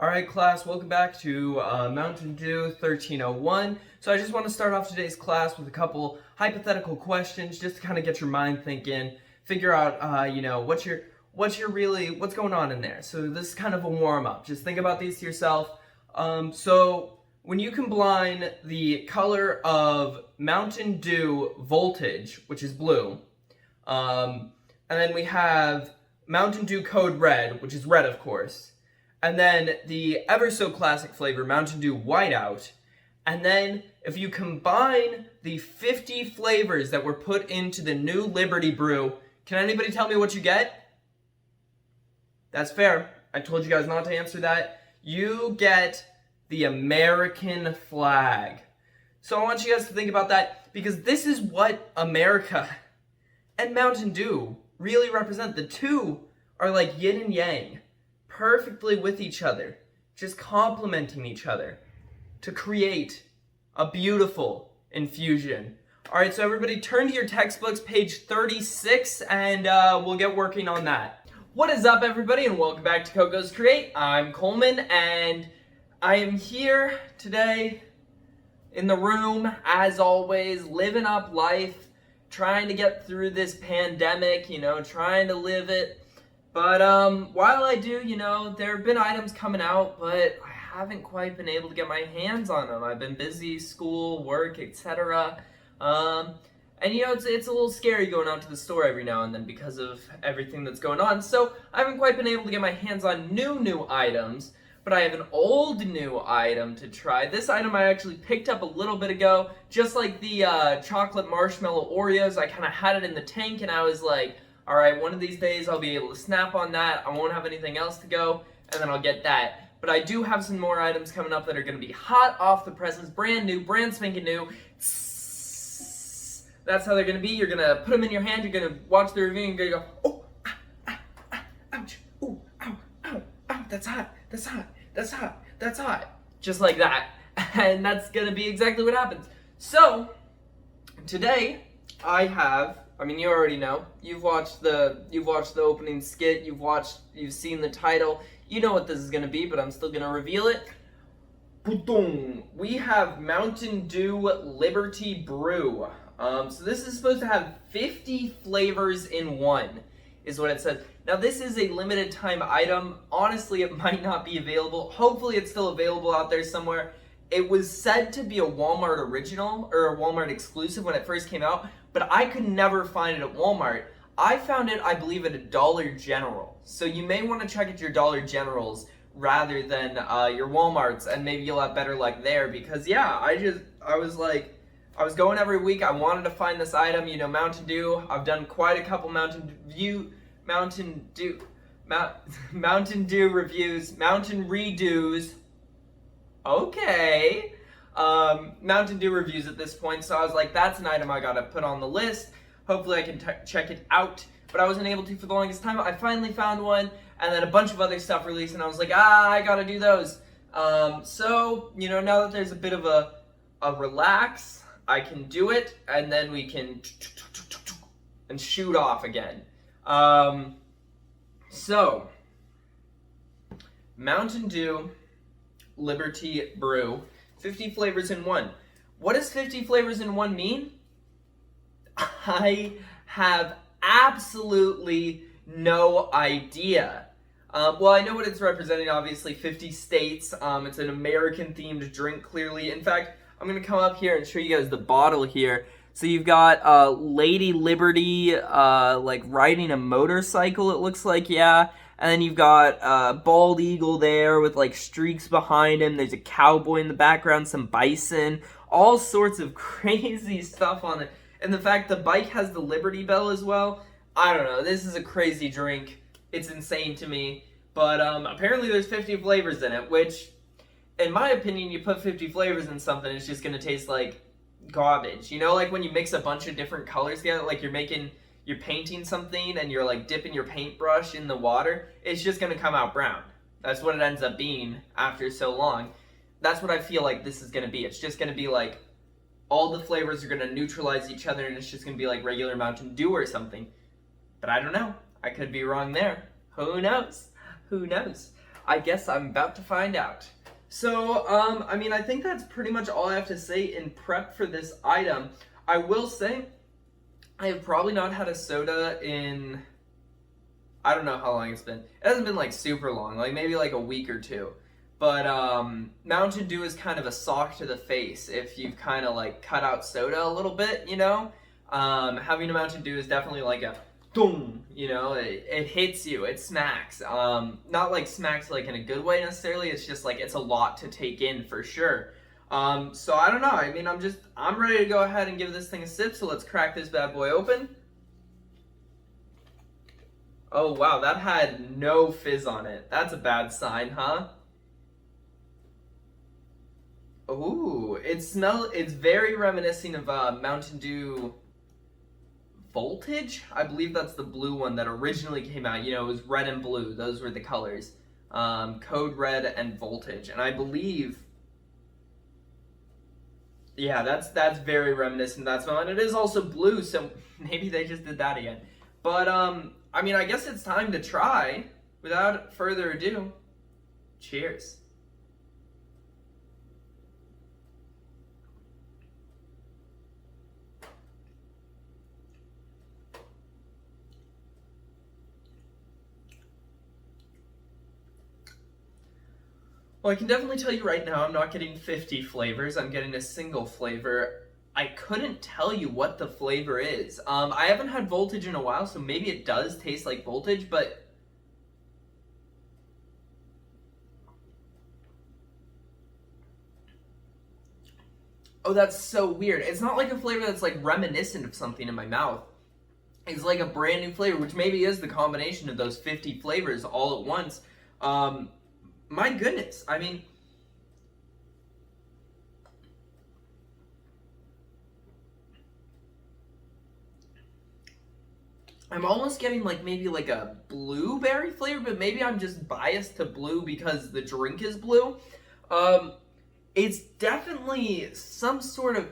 Alright class, welcome back to Mountain Dew 1301. So I just want to start off today's class with a couple hypothetical questions just to kind of get your mind thinking, figure out, what's going on in there. So this is kind of a warm-up. Just think about these to yourself. So when you combine the color of Mountain Dew Voltage, which is blue, and then we have Mountain Dew Code Red, which is red of course, and then the ever so classic flavor Mountain Dew Whiteout, and then if you combine the 50 flavors that were put into the new Liberty Brew, can anybody tell me what you get? That's fair. I told you guys not to answer that. You get the American flag. So I want you guys to think about that, because this is what America and Mountain Dew really represent. The two are like yin and yang, perfectly with each other, just complementing each other to create a beautiful infusion. Alright, so everybody turn to your textbooks, page 36, and we'll get working on that. What is up, everybody, and welcome back to Coco's Create. I'm Coleman, and I am here today in the room, as always, living up life, trying to get through this pandemic, trying to live it. But while I do, there have been items coming out, but I haven't quite been able to get my hands on them. I've been busy, school, work, etc. And it's a little scary going out to the store every now and then because of everything that's going on. So I haven't quite been able to get my hands on new items, but I have an old new item to try. This item I actually picked up a little bit ago, just like the chocolate marshmallow Oreos. I kind of had it in the tank and I was like, alright, one of these days I'll be able to snap on that, I won't have anything else to go, and then I'll get that. But I do have some more items coming up that are going to be hot off the presses, brand new, brand spanking new. That's how they're going to be. You're going to put them in your hand, you're going to watch the review, and you're going to go, oh, ouch, ooh, ow, that's hot, that's hot, that's hot, that's hot. Just like that. And that's going to be exactly what happens. So, today, you already know. You've watched the opening skit, you've seen the title. You know what this is gonna be, but I'm still gonna reveal it. We have Mountain Dew Liberty Brew. So this is supposed to have 50 flavors in one, is what it says. Now this is a limited time item. Honestly, it might not be available. Hopefully it's still available out there somewhere. It was said to be a Walmart original, or a Walmart exclusive when it first came out, but I could never find it at Walmart. I found it, I believe, at a Dollar General. So you may want to check at your Dollar Generals rather than your Walmarts, and maybe you'll have better luck there, because yeah, I was going every week, I wanted to find this item, Mountain Dew. I've done quite a couple Mountain Dew reviews, Mountain Redos. Okay. Mountain Dew reviews at this point, so I was like, that's an item I gotta put on the list. Hopefully I can check it out, but I wasn't able to for the longest time. I finally found one, and then a bunch of other stuff released, and I was like, I gotta do those. So, now that there's a bit of a relax, I can do it, and then we can and shoot off again. So, Mountain Dew Liberty Brew, 50 flavors in one. What does 50 flavors in one mean? I have absolutely no idea. Well, I know what it's representing, obviously, 50 states. It's an American-themed drink, clearly. In fact, I'm going to come up here and show you guys the bottle here. So you've got Lady Liberty, riding a motorcycle, it looks like, yeah. And then you've got bald eagle there with streaks behind him. There's a cowboy in the background, some bison, all sorts of crazy stuff on it. And the fact the bike has the Liberty Bell as well, I don't know. This is a crazy drink. It's insane to me. But apparently there's 50 flavors in it, which, in my opinion, you put 50 flavors in something, it's just going to taste like garbage. Like when you mix a bunch of different colors together, like you're painting something and you're dipping your paintbrush in the water, it's just going to come out brown. That's what it ends up being after so long. That's what I feel like this is going to be. It's just going to be all the flavors are going to neutralize each other, and it's just going to be like regular Mountain Dew or something. But I don't know. I could be wrong there. Who knows? Who knows? I guess I'm about to find out. So, I mean, I think that's pretty much all I have to say in prep for this item. I will say, I have probably not had a soda in, I don't know how long it's been. It hasn't been like super long, like maybe like a week or two. But Mountain Dew is kind of a sock to the face if you've kind of like cut out soda a little bit, you know? Having a Mountain Dew is definitely like a boom, you know, it hits you, it smacks. Not like smacks like in a good way necessarily, it's just like it's a lot to take in for sure. So I don't know, I mean, I'm ready to go ahead and give this thing a sip, so let's crack this bad boy open. Oh wow, that had no fizz on it. That's a bad sign, huh? Ooh, it's very reminiscent of Mountain Dew Voltage. I believe that's the blue one that originally came out. You know, it was red and blue. Those were the colors. Code Red and Voltage. And I believe, yeah, that's very reminiscent of that smell. And it is also blue, so maybe they just did that again. But, I mean, I guess it's time to try. Without further ado, cheers. Well, I can definitely tell you right now, I'm not getting 50 flavors. I'm getting a single flavor. I couldn't tell you what the flavor is. I haven't had Voltage in a while, so maybe it does taste like Voltage, but oh, that's so weird. It's not like a flavor that's like reminiscent of something in my mouth. It's like a brand new flavor, which maybe is the combination of those 50 flavors all at once. My goodness, I mean, I'm almost getting like maybe like a blueberry flavor, but maybe I'm just biased to blue because the drink is blue. It's definitely some sort of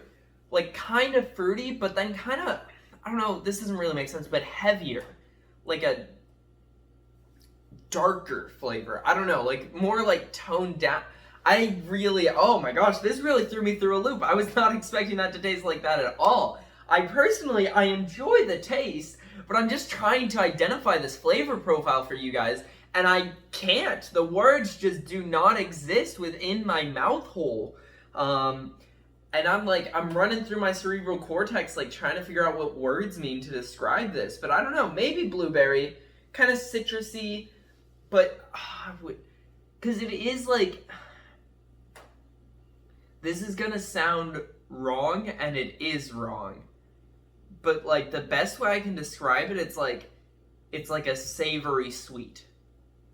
like kind of fruity, but then kind of, I don't know, this doesn't really make sense, but heavier, like a darker flavor. I don't know, like more like toned down. Oh my gosh, this really threw me through a loop. I was not expecting that to taste like that at all. I enjoy the taste, but I'm just trying to identify this flavor profile for you guys, and I can't. The words just do not exist within my mouth hole. And I'm running through my cerebral cortex, like trying to figure out what words mean to describe this, but I don't know, maybe blueberry, kind of citrusy, but, because it is like, this is gonna sound wrong, and it is wrong. But like, the best way I can describe it, it's like a savory sweet.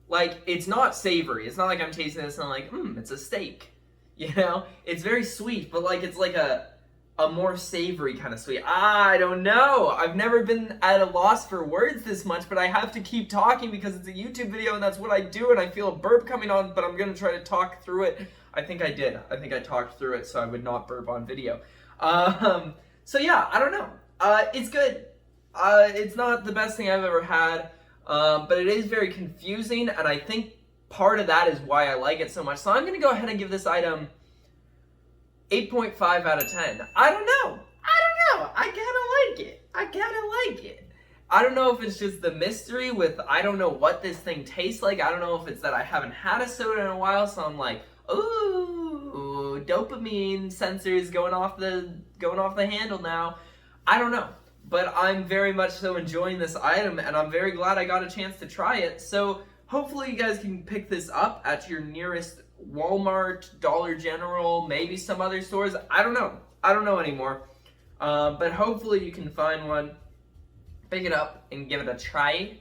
Like, it's not savory. It's not like I'm tasting this and I'm like, it's a steak. You know? It's very sweet, but like, it's like a more savory kind of sweet. I don't know. I've never been at a loss for words this much, but I have to keep talking because it's a YouTube video and that's what I do, and I feel a burp coming on, but I'm going to try to talk through it. I think I did. I think I talked through it so I would not burp on video. So yeah, I don't know. It's good. It's not the best thing I've ever had, but it is very confusing, and I think part of that is why I like it so much. So I'm going to go ahead and give this item 8.5 out of 10. I don't know. I gotta like it. I don't know if it's just the mystery with, I don't know what this thing tastes like. I don't know if it's that I haven't had a soda in a while, so I'm like, ooh, dopamine sensors going off the handle now. I don't know. But I'm very much so enjoying this item, and I'm very glad I got a chance to try it. So hopefully you guys can pick this up at your nearest Walmart, Dollar General, maybe some other stores. I don't know anymore. But hopefully you can find one, pick it up, and give it a try.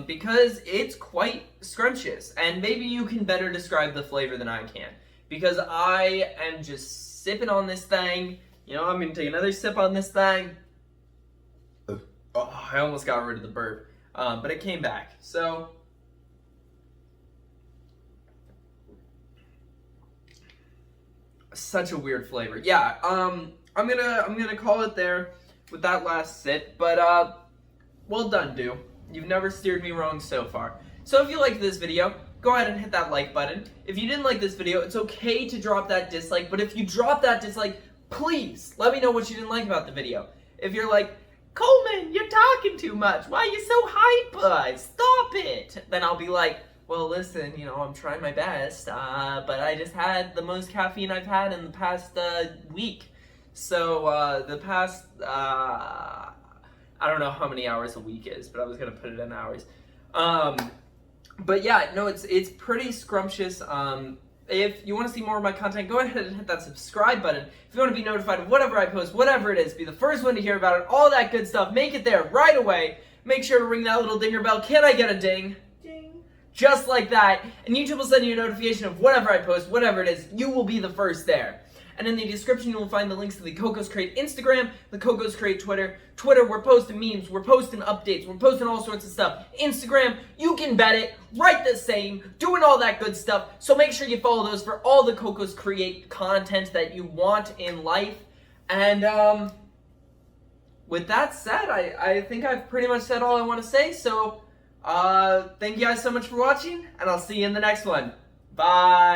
Because it's quite scrumptious. And maybe you can better describe the flavor than I can. Because I am just sipping on this thing. You know, I'm going to take another sip on this thing. Oh, I almost got rid of the burp. But it came back. So such a weird flavor. Yeah, I'm gonna call it there with that last sip. But well done, Dew. You've never steered me wrong so far. So if you liked this video, go ahead and hit that like button. If you didn't like this video, it's okay to drop that dislike, but if you drop that dislike, please let me know what you didn't like about the video. If you're like, Coleman, you're talking too much. Why are you so hyper? Stop it. Then I'll be like, well, listen, you know, I'm trying my best, but I just had the most caffeine I've had in the past week. So the past, I don't know how many hours a week is, but I was going to put it in hours. But yeah, no, it's pretty scrumptious. If you want to see more of my content, go ahead and hit that subscribe button. If you want to be notified of whatever I post, whatever it is, be the first one to hear about it, all that good stuff, make it there right away. Make sure to ring that little dinger bell. Can I get a ding? Ding. Just like that. And YouTube will send you a notification of whatever I post, whatever it is, you will be the first there. And in the description, you will find the links to the Cocos Crate Instagram, the Cocos Crate Twitter. Twitter, we're posting memes, we're posting updates, we're posting all sorts of stuff. Instagram, you can bet it, right the same, doing all that good stuff. So make sure you follow those for all the Cocos Create content that you want in life. And with that said, I think I've pretty much said all I want to say. So thank you guys so much for watching, and I'll see you in the next one. Bye.